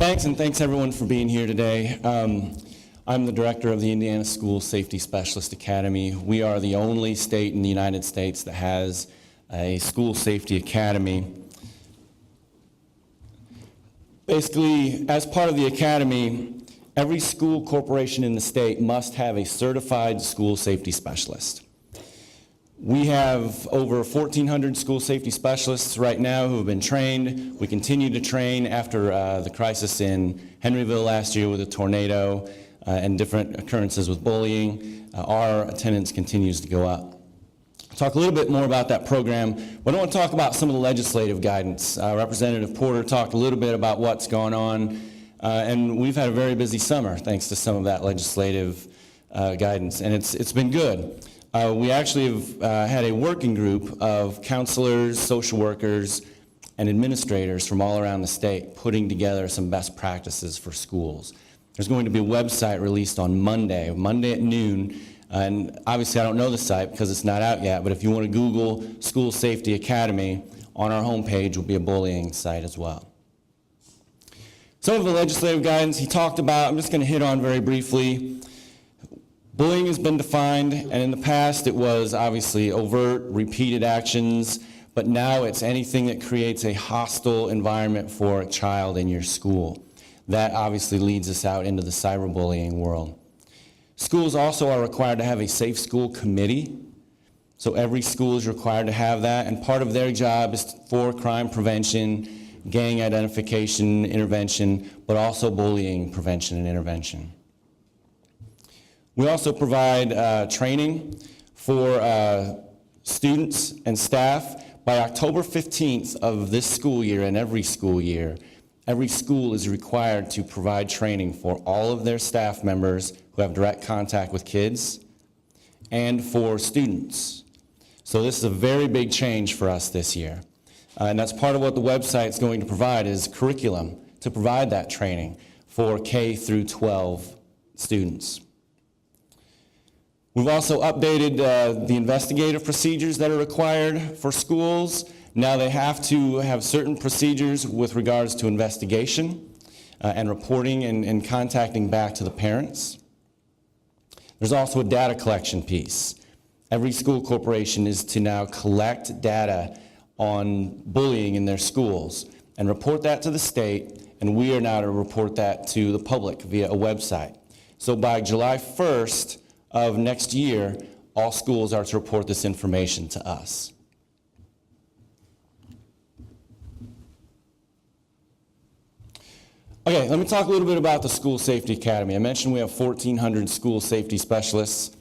Thanks everyone for being here today. I'm the director of the Indiana School Safety Specialist Academy. We are the only state in the United States that has a school safety academy. Basically, as part of the academy, every school corporation in the state must have a certified school safety specialist. We have over 1,400 school safety specialists right now who have been trained. We continue to train after the crisis in Henryville last year with a tornado and different occurrences with bullying. Our attendance continues to go up. I'll talk a little bit more about that program, but I want to talk about some of the legislative guidance. Representative Porter talked a little bit about what's going on, and we've had a very busy summer thanks to some of that legislative guidance, and it's been good. We actually have had a working group of counselors, social workers, and administrators from all around the state putting together some best practices for schools. There's going to be a website released on Monday at noon, and obviously I don't know the site because it's not out yet, but if you want to Google School Safety Academy, on our homepage will be a bullying site as well. Some of the legislative guidance he talked about, I'm just going to hit on very briefly. Bullying has been defined, and in the past it was obviously overt, repeated actions, but now it's anything that creates a hostile environment for a child in your school. That obviously leads us out into the cyberbullying world. Schools also are required to have a safe school committee, so every school is required to have that, and part of their job is for crime prevention, gang identification, intervention, but also bullying prevention and intervention. We also provide training for students and staff. By October 15th of this school year and every school year, every school is required to provide training for all of their staff members who have direct contact with kids and for students. So this is a very big change for us this year. And that's part of what the website is going to provide is curriculum to provide that training for K through 12 students. We've also updated the investigative procedures that are required for schools. Now they have to have certain procedures with regards to investigation and reporting and contacting back to the parents. There's also a data collection piece. Every school corporation is to now collect data on bullying in their schools and report that to the state, and we are now to report that to the public via a website. So by July 1st, of next year, all schools are to report this information to us. Okay, let me talk a little bit about the School Safety Academy. I mentioned we have 1,400 school safety specialists.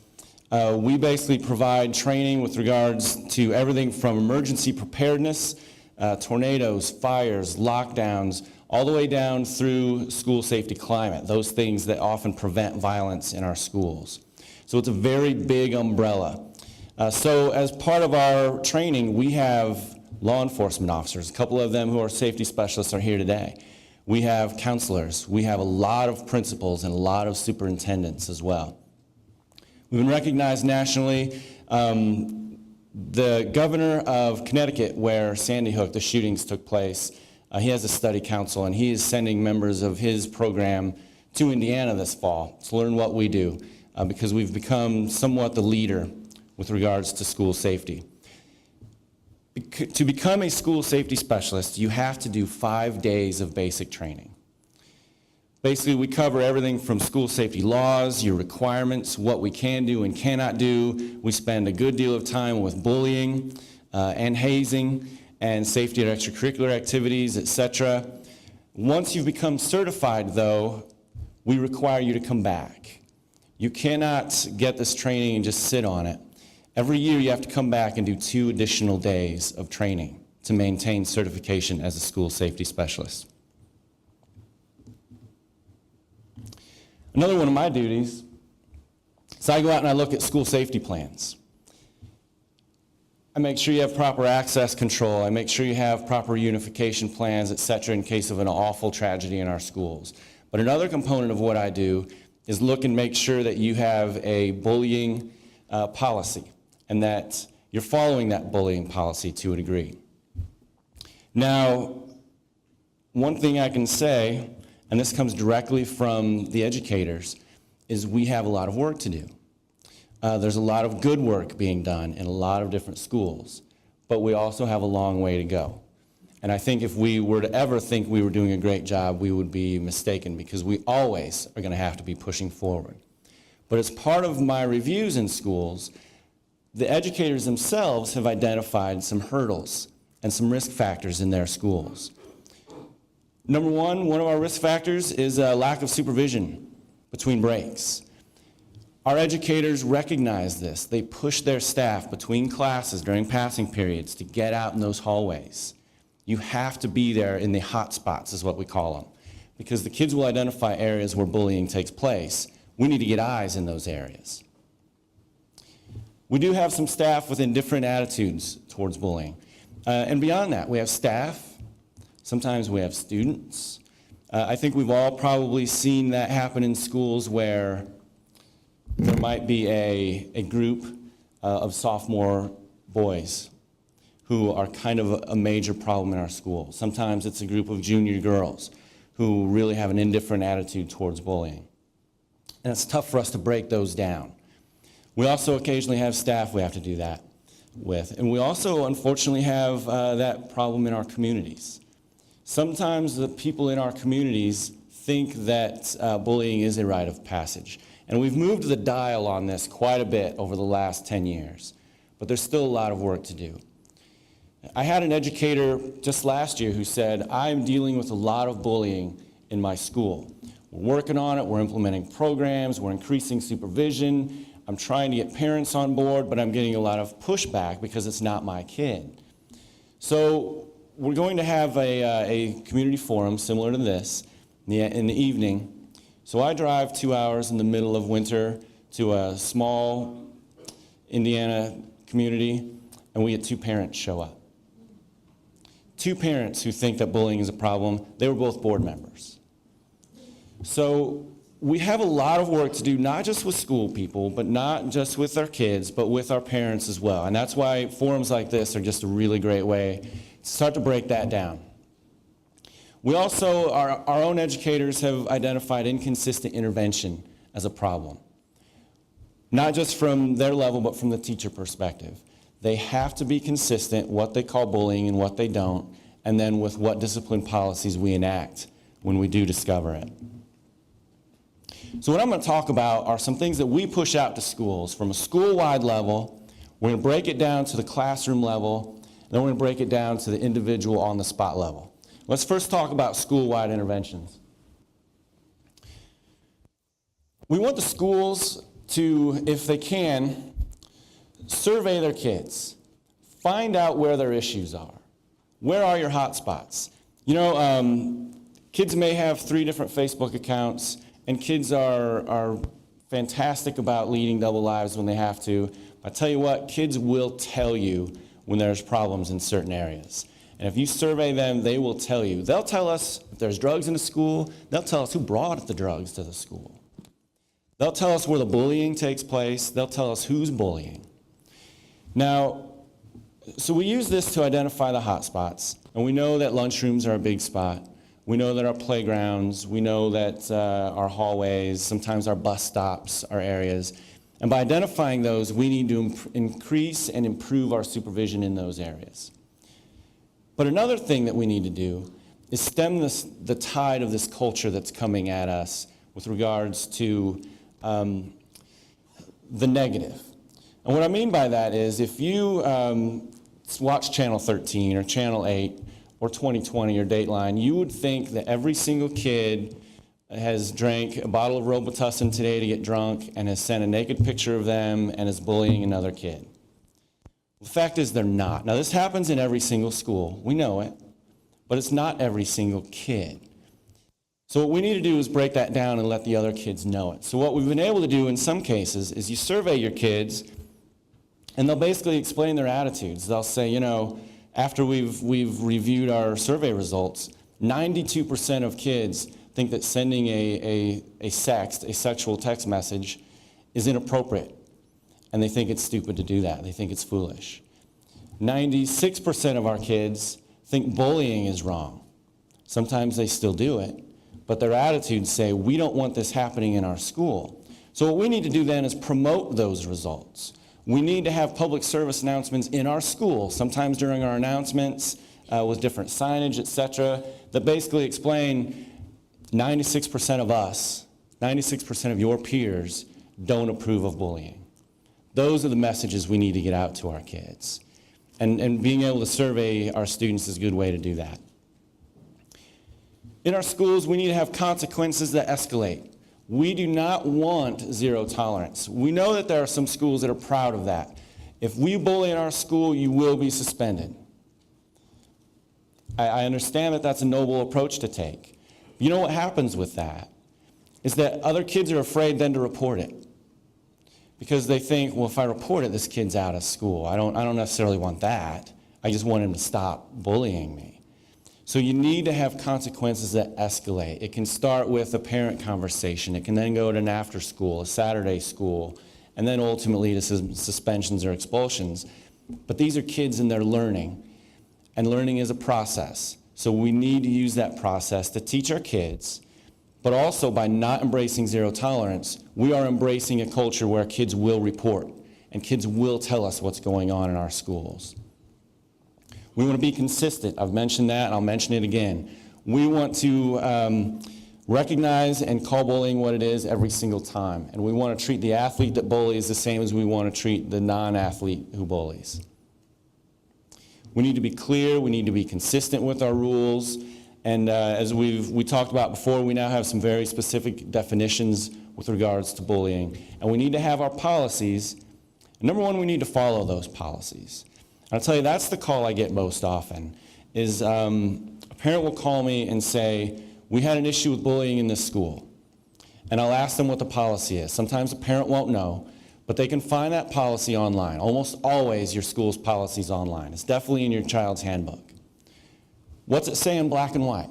We basically provide training with regards to everything from emergency preparedness, tornadoes, fires, lockdowns, all the way down through school safety climate, those things that often prevent violence in our schools. So it's a very big umbrella. So as part of our training, we have law enforcement officers. A couple of them who are safety specialists are here today. We have counselors. We have a lot of principals and a lot of superintendents as well. We've been recognized nationally. The governor of Connecticut, where Sandy Hook, the shootings took place, he has a study council, and he is sending members of his program to Indiana this fall to learn what we do. Because we've become somewhat the leader with regards to school safety. To become a school safety specialist, you have to do 5 days of basic training. Basically, we cover everything from school safety laws, your requirements, what we can do and cannot do. We spend a good deal of time with bullying and hazing and safety and extracurricular activities, etc. Once you've become certified, though, we require you to come back. You cannot get this training and just sit on it. Every year you have to come back and do 2 additional days of training to maintain certification as a school safety specialist. Another one of my duties is I go out and I look at school safety plans. I make sure you have proper access control. I make sure you have proper unification plans, etc., in case of an awful tragedy in our schools. But another component of what I do is look and make sure that you have a bullying policy and that you're following that bullying policy to a degree. Now, one thing I can say and this comes directly from the educators, is we have a lot of work to do. There's a lot of good work being done in a lot of different schools, but we also have a long way to go. And I think if we were to ever think we were doing a great job, we would be mistaken, because we always are going to have to be pushing forward. But as part of my reviews in schools, the educators themselves have identified some hurdles and some risk factors in their schools. Number one of our risk factors is a lack of supervision between breaks. Our educators recognize this. They push their staff between classes during passing periods to get out in those hallways. You have to be there in the hot spots, is what we call them, because the kids will identify areas where bullying takes place. We need to get eyes in those areas. We do have some staff with indifferent attitudes towards bullying. And beyond that, we have staff. Sometimes we have students. I think we've all probably seen that happen in schools where there might be a group of sophomore boys who are kind of a major problem in our school. Sometimes it's a group of junior girls who really have an indifferent attitude towards bullying. And it's tough for us to break those down. We also occasionally have staff we have to do that with. And we also, unfortunately, have that problem in our communities. Sometimes the people in our communities think that bullying is a rite of passage. And we've moved the dial on this quite a bit over the last 10 years. But there's still a lot of work to do. I had an educator just last year who said, I'm dealing with a lot of bullying in my school. We're working on it, we're implementing programs, we're increasing supervision, I'm trying to get parents on board, but I'm getting a lot of pushback because it's not my kid. So we're going to have a community forum similar to this in the evening. So I drive 2 hours in the middle of winter to a small Indiana community, and we get 2 parents show up. 2 parents who think that bullying is a problem. They were both board members. So we have a lot of work to do, not just with school people, but not just with our kids, but with our parents as well. And that's why forums like this are just a really great way to start to break that down. We also, our own educators have identified inconsistent intervention as a problem. Not just from their level, but from the teacher perspective. They have to be consistent what they call bullying and what they don't, and then with what discipline policies we enact when we do discover it. So what I'm going to talk about are some things that we push out to schools from a school-wide level. We're going to break it down to the classroom level, and then we're going to break it down to the individual on-the-spot level. Let's first talk about school-wide interventions. We want the schools to, if they can, survey their kids. Find out where their issues are. Where are your hot spots? You know, kids may have 3 different Facebook accounts, and kids are fantastic about leading double lives when they have to. I tell you what, kids will tell you when there's problems in certain areas. And if you survey them, they will tell you. They'll tell us if there's drugs in the school. They'll tell us who brought the drugs to the school. They'll tell us where the bullying takes place. They'll tell us who's bullying. Now, so we use this to identify the hot spots. And we know that lunchrooms are a big spot. We know that our playgrounds, we know that our hallways, sometimes our bus stops, our areas. And by identifying those, we need to increase and improve our supervision in those areas. But another thing that we need to do is stem the tide of this culture that's coming at us with regards to the negative. And what I mean by that is if you watch Channel 13 or Channel 8 or 2020 or Dateline, you would think that every single kid has drank a bottle of Robitussin today to get drunk and has sent a naked picture of them and is bullying another kid. The fact is they're not. Now this happens in every single school. We know it. But it's not every single kid. So what we need to do is break that down and let the other kids know it. So what we've been able to do in some cases is you survey your kids and they'll basically explain their attitudes. They'll say, you know, after we've reviewed our survey results, 92% of kids think that sending a sexual text message is inappropriate. And they think it's stupid to do that. They think it's foolish. 96% of our kids think bullying is wrong. Sometimes they still do it, but their attitudes say, we don't want this happening in our school. So what we need to do then is promote those results. We need to have public service announcements in our school, sometimes during our announcements with different signage, etc., that basically explain 96% of us, 96% of your peers don't approve of bullying. Those are the messages we need to get out to our kids. And being able to survey our students is a good way to do that. In our schools, we need to have consequences that escalate. We do not want zero tolerance. We know that there are some schools that are proud of that. If we bully in our school, you will be suspended. I understand that that's a noble approach to take. You know what happens with that is that other kids are afraid then to report it. Because they think, well, if I report it, this kid's out of school. I don't necessarily want that. I just want him to stop bullying me. So you need to have consequences that escalate. It can start with a parent conversation. It can then go to an after school, a Saturday school, and then ultimately to suspensions or expulsions. But these are kids and they're learning. And learning is a process. So we need to use that process to teach our kids. But also by not embracing zero tolerance, we are embracing a culture where kids will report and kids will tell us what's going on in our schools. We want to be consistent. I've mentioned that, and I'll mention it again. We want to recognize and call bullying what it is every single time. And we want to treat the athlete that bullies the same as we want to treat the non-athlete who bullies. We need to be clear. We need to be consistent with our rules. And as we talked about before, we now have some very specific definitions with regards to bullying. And we need to have our policies. And number one, we need to follow those policies. And I'll tell you, that's the call I get most often, is a parent will call me and say, we had an issue with bullying in this school. And I'll ask them what the policy is. Sometimes a parent won't know, but they can find that policy online. Almost always your school's policy is online. It's definitely in your child's handbook. What's it say in black and white?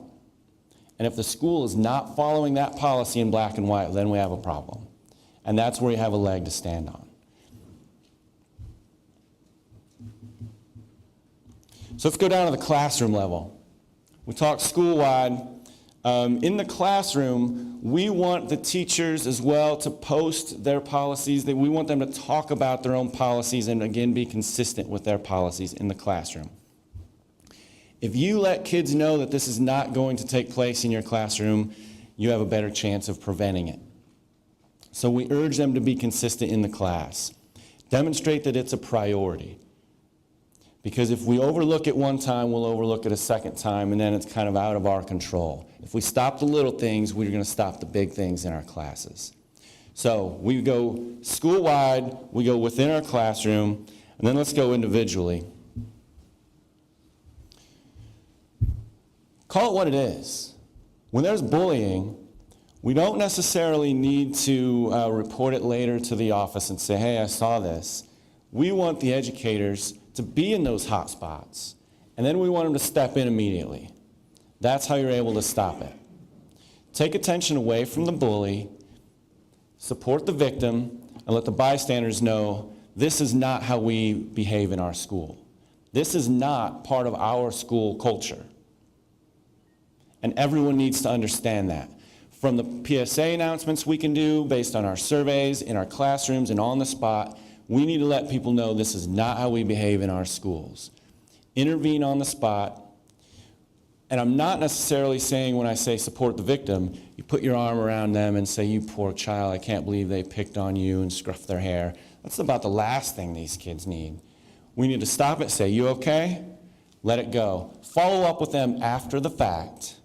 And if the school is not following that policy in black and white, then we have a problem. And that's where you have a leg to stand on. So let's go down to the classroom level. We talked school-wide. In the classroom, we want the teachers as well to post their policies. We want them to talk about their own policies and, again, be consistent with their policies in the classroom. If you let kids know that this is not going to take place in your classroom, you have a better chance of preventing it. So we urge them to be consistent in the class. Demonstrate that it's a priority. Because if we overlook it one time, we'll overlook it a second time, and then it's kind of out of our control. If we stop the little things, we're going to stop the big things in our classes. So we go school-wide, we go within our classroom, and then let's go individually. Call it what it is. When there's bullying, we don't necessarily need to report it later to the office and say, hey, I saw this. We want the educators to be in those hot spots, and then we want them to step in immediately. That's how you're able to stop it. Take attention away from the bully, support the victim, and let the bystanders know this is not how we behave in our school. This is not part of our school culture. And everyone needs to understand that. From the PSA announcements we can do based on our surveys, in our classrooms, and on the spot, we need to let people know this is not how we behave in our schools. Intervene on the spot. And I'm not necessarily saying when I say support the victim, you put your arm around them and say, you poor child, I can't believe they picked on you and scruffed their hair. That's about the last thing these kids need. We need to stop it, say, you okay? Let it go. Follow up with them after the fact.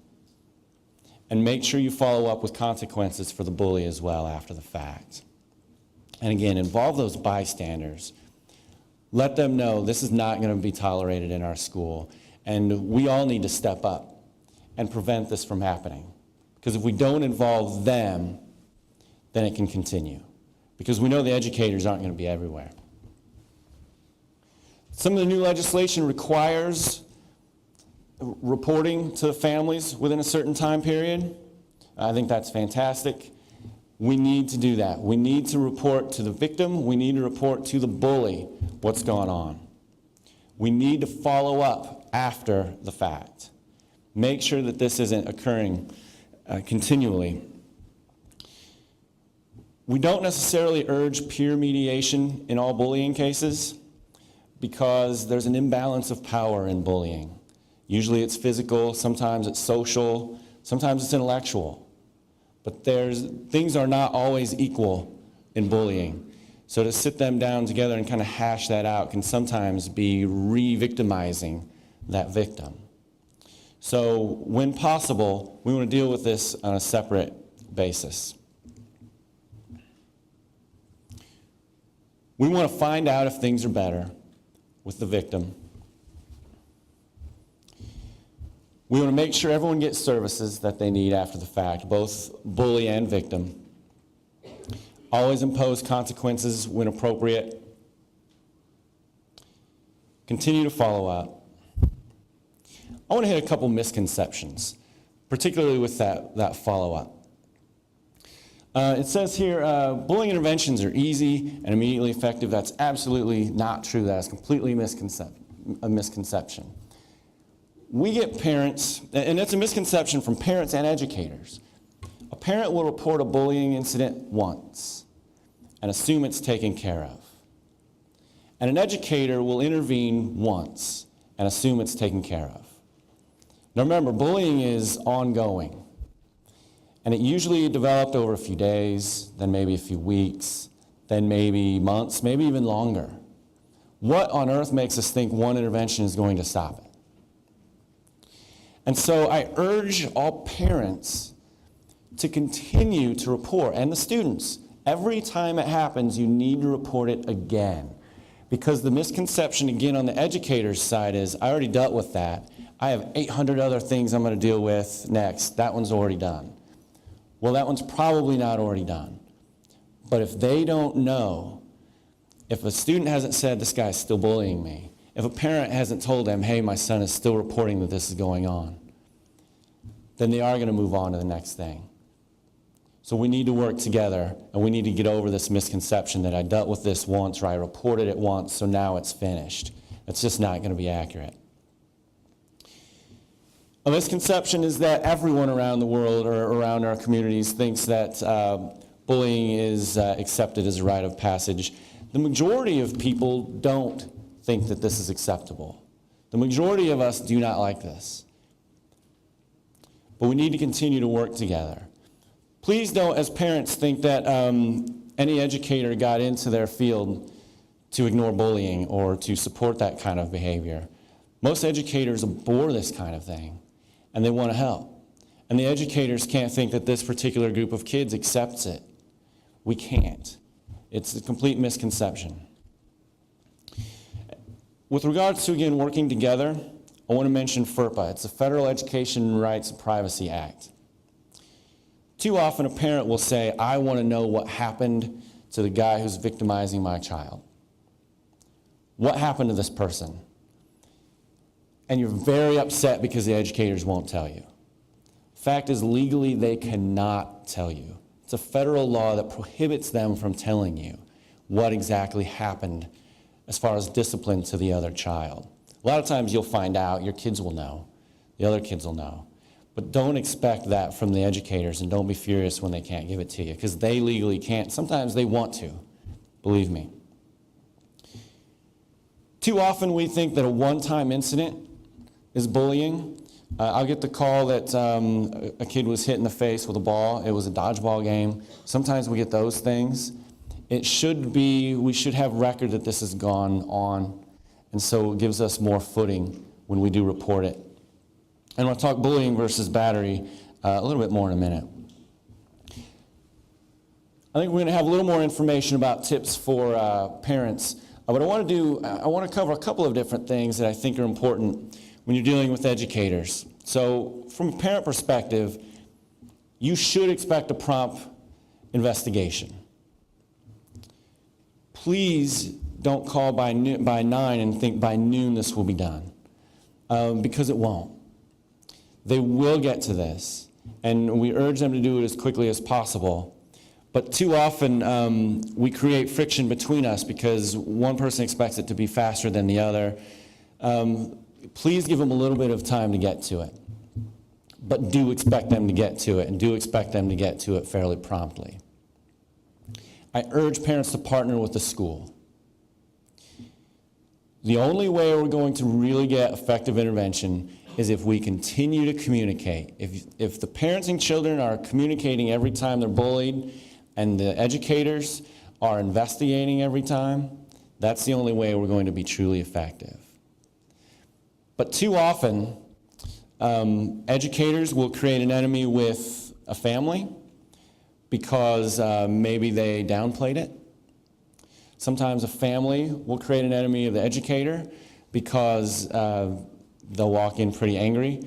And make sure you follow up with consequences for the bully as well after the fact. And again, involve those bystanders. Let them know this is not going to be tolerated in our school. And we all need to step up and prevent this from happening. Because if we don't involve them, then it can continue. Because we know the educators aren't going to be everywhere. Some of the new legislation requires reporting to families within a certain time period. I think that's fantastic. We need to do that. We need to report to the victim. We need to report to the bully what's going on. We need to follow up after the fact. Make sure that this isn't occurring continually. We don't necessarily urge peer mediation in all bullying cases because there's an imbalance of power in bullying. Usually it's physical, sometimes it's social, sometimes it's intellectual. But things are not always equal in bullying. So to sit them down together and kind of hash that out can sometimes be re-victimizing that victim. So when possible, we want to deal with this on a separate basis. We want to find out if things are better with the victim. We want to make sure everyone gets services that they need after the fact, both bully and victim. Always impose consequences when appropriate. Continue to follow up. I want to hit a couple misconceptions, particularly with that follow-up. It says here, bullying interventions are easy and immediately effective. That's absolutely not true. That is completely a misconception. We get parents, and it's a misconception from parents and educators. A parent will report a bullying incident once and assume it's taken care of. And an educator will intervene once and assume it's taken care of. Now remember, bullying is ongoing. And it usually developed over a few days, then maybe a few weeks, then maybe months, maybe even longer. What on earth makes us think one intervention is going to stop it? And so I urge all parents to continue to report, and the students. Every time it happens, you need to report it again. Because the misconception, again, on the educator's side is, I already dealt with that. I have 800 other things I'm going to deal with next. That one's already done. Well, that one's probably not already done. But if they don't know, if a student hasn't said, this guy's still bullying me, if a parent hasn't told them, hey, my son is still reporting that this is going on, then they are going to move on to the next thing. So we need to work together, and we need to get over this misconception that I dealt with this once, or I reported it once, so now it's finished. It's just not going to be accurate. A misconception is that everyone around the world or around our communities thinks that bullying is accepted as a rite of passage. The majority of people don't think that this is acceptable. The majority of us do not like this. But we need to continue to work together. Please don't, as parents, think that any educator got into their field to ignore bullying or to support that kind of behavior. Most educators abhor this kind of thing, and they want to help. And the educators can't think that this particular group of kids accepts it. We can't. It's a complete misconception. With regards to, again, working together, I want to mention FERPA. It's the Federal Education Rights and Privacy Act. Too often a parent will say, I want to know what happened to the guy who's victimizing my child. What happened to this person? And you're very upset because the educators won't tell you. Fact is, legally, they cannot tell you. It's a federal law that prohibits them from telling you what exactly happened as far as discipline to the other child. A lot of times you'll find out, your kids will know, the other kids will know. But don't expect that from the educators, and don't be furious when they can't give it to you, because they legally can't. Sometimes they want to, believe me. Too often we think that a one-time incident is bullying. I'll get the call that a kid was hit in the face with a ball. It was a dodgeball game. Sometimes we get those things. We should have record that this has gone on, and so it gives us more footing when we do report it. And we'll talk bullying versus battery a little bit more in a minute. I think we're going to have a little more information about tips for parents. What I want to cover a couple of different things that I think are important when you're dealing with educators. So from a parent perspective, you should expect a prompt investigation. Please don't call by 9 and think by noon this will be done, because it won't. They will get to this, and we urge them to do it as quickly as possible. But too often, we create friction between us because one person expects it to be faster than the other. Please give them a little bit of time to get to it. but do expect them to get to it, and do expect them to get to it fairly promptly. I urge parents to partner with the school. The only way we're going to really get effective intervention is if we continue to communicate. If the parents and children are communicating every time they're bullied, and the educators are investigating every time, that's the only way we're going to be truly effective. But too often, educators will create an enemy with a family because maybe they downplayed it. Sometimes a family will create an enemy of the educator because they'll walk in pretty angry.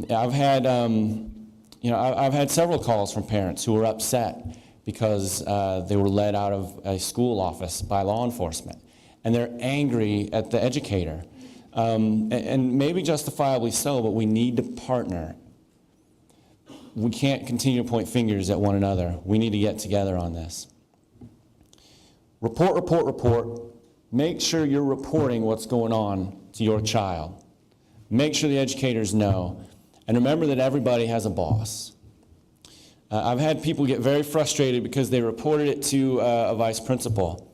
I've had, I've had several calls from parents who were upset because they were led out of a school office by law enforcement, and they're angry at the educator. And maybe justifiably so, but we need to partner. We can't continue to point fingers at one another. We need to get together on this. Report, report, report. Make sure you're reporting what's going on to your child. Make sure the educators know. And remember that everybody has a boss. I've had people get very frustrated because they reported it to a vice principal,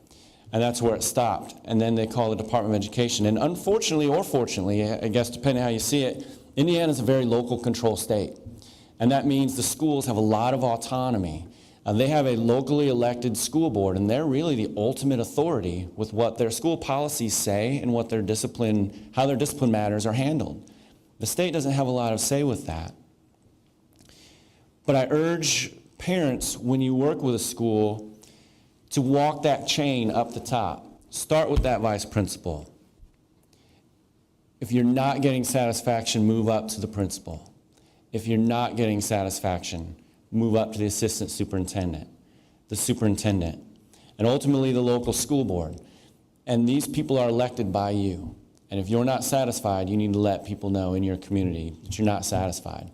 and that's where it stopped. And then they call the Department of Education. And unfortunately, or fortunately, I guess depending on how you see it, Indiana is a very local control state. And that means the schools have a lot of autonomy. They have a locally elected school board, and they're really the ultimate authority with what their school policies say and what their discipline, how their discipline matters are handled. The state doesn't have a lot of say with that. But I urge parents, when you work with a school, to walk that chain up the top. Start with that vice principal. If you're not getting satisfaction, move up to the principal. If you're not getting satisfaction, move up to the assistant superintendent, the superintendent, and ultimately the local school board. And these people are elected by you. And if you're not satisfied, you need to let people know in your community that you're not satisfied.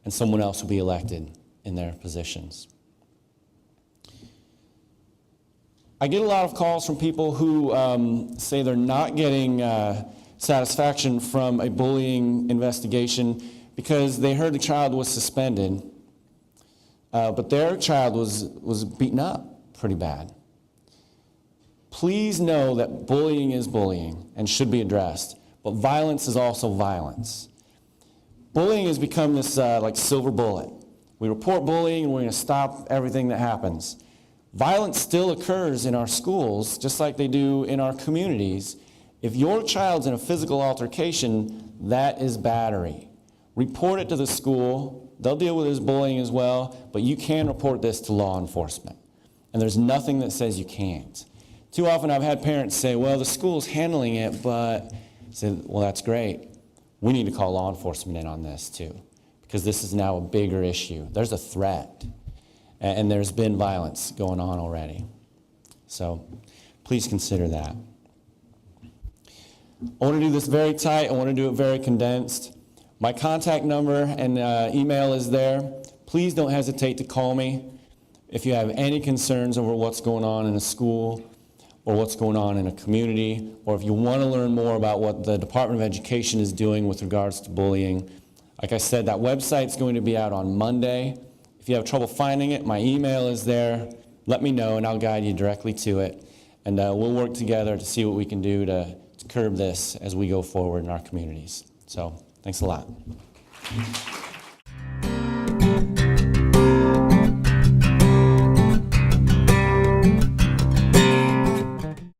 And someone else will be elected in their positions. I get a lot of calls from people who say they're not getting satisfaction from a bullying investigation because they heard the child was suspended, but their child was beaten up pretty bad. Please know that bullying is bullying and should be addressed, but violence is also violence. Bullying has become this like silver bullet. We report bullying and we're going to stop everything that happens. Violence still occurs in our schools, just like they do in our communities. If your child's in a physical altercation, that is battery. Report it to the school. They'll deal with his bullying as well, but you can report this to law enforcement. And there's nothing that says you can't. Too often I've had parents say, well, the school's handling it, but I said, well, that's great. We need to call law enforcement in on this too, because this is now a bigger issue. There's a threat, and there's been violence going on already. So please consider that. I want to do this very tight. I want to do it very condensed. My contact number and email is there. Please don't hesitate to call me if you have any concerns over what's going on in a school or what's going on in a community, or if you want to learn more about what the Department of Education is doing with regards to bullying. Like I said, that website's going to be out on Monday. If you have trouble finding it, my email is there. Let me know and I'll guide you directly to it. And we'll work together to see what we can do to curb this as we go forward in our communities. So, thanks a lot.